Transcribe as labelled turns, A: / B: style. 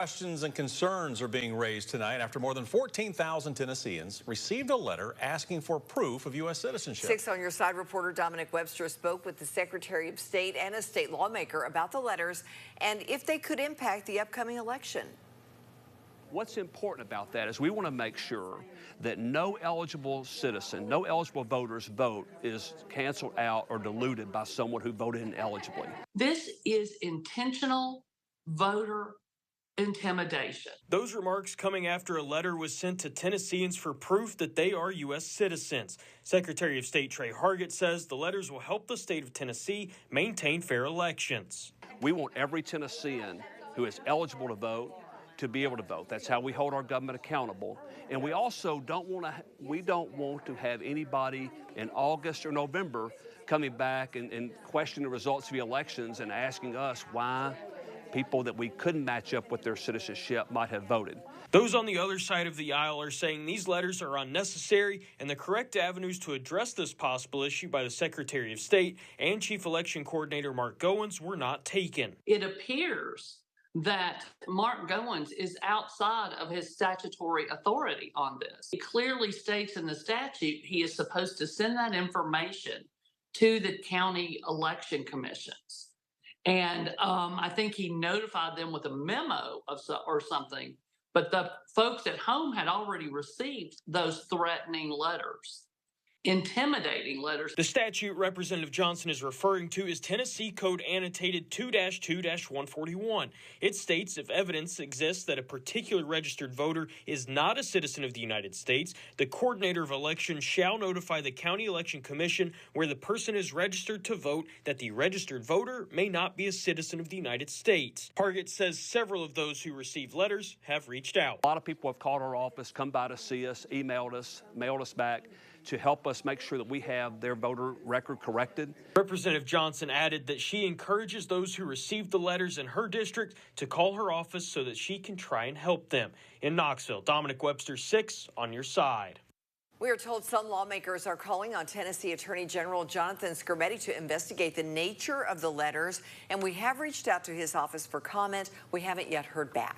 A: Questions and concerns are being raised tonight after more than 14,000 Tennesseans received a letter asking for proof of U.S. citizenship.
B: 6 on Your Side reporter Dominic Webster spoke with the Secretary of State and a state lawmaker about the letters and if they could impact the upcoming election.
C: What's important about that is we want to make sure that no eligible citizen, no eligible voter's vote is canceled out or diluted by someone who voted ineligibly.
D: This is intentional voter intimidation.
E: Those remarks coming after a letter was sent to Tennesseans for proof that they are U.S. citizens. Secretary of State Trey Hargett says the letters will help the state of Tennessee maintain fair elections.
C: We want every Tennessean who is eligible to vote to be able to vote. That's how we hold our government accountable. And we also don't want to have anybody in August or November coming back and questioning the results of the elections and asking us why people that we couldn't match up with their citizenship might have voted.
E: Those on the other side of the aisle are saying these letters are unnecessary and the correct avenues to address this possible issue by the Secretary of State and Chief Election Coordinator Mark Goens were not taken.
D: It appears that Mark Goens is outside of his statutory authority on this. It clearly states in the statute he is supposed to send that information to the county election commissions. And I think he notified them with a memo or something, but the folks at home had already received those threatening letters. Intimidating letters.
E: The statute Representative Johnson is referring to is Tennessee Code Annotated 2-2-141. It states if evidence exists that a particular registered voter is not a citizen of the United States, the coordinator of elections shall notify the county election commission where the person is registered to vote that the registered voter may not be a citizen of the United States. Hargett says several of those who received letters have reached out.
C: A lot of people have called our office, come by to see us, emailed us, mailed us back to help us make sure that we have their voter record corrected.
E: Representative Johnson added that she encourages those who received the letters in her district to call her office so that she can try and help them. In Knoxville, Dominic Webster, 6 on Your Side.
B: We are told some lawmakers are calling on Tennessee Attorney General Jonathan Skrmetti to investigate the nature of the letters, and we have reached out to his office for comment. We haven't yet heard back.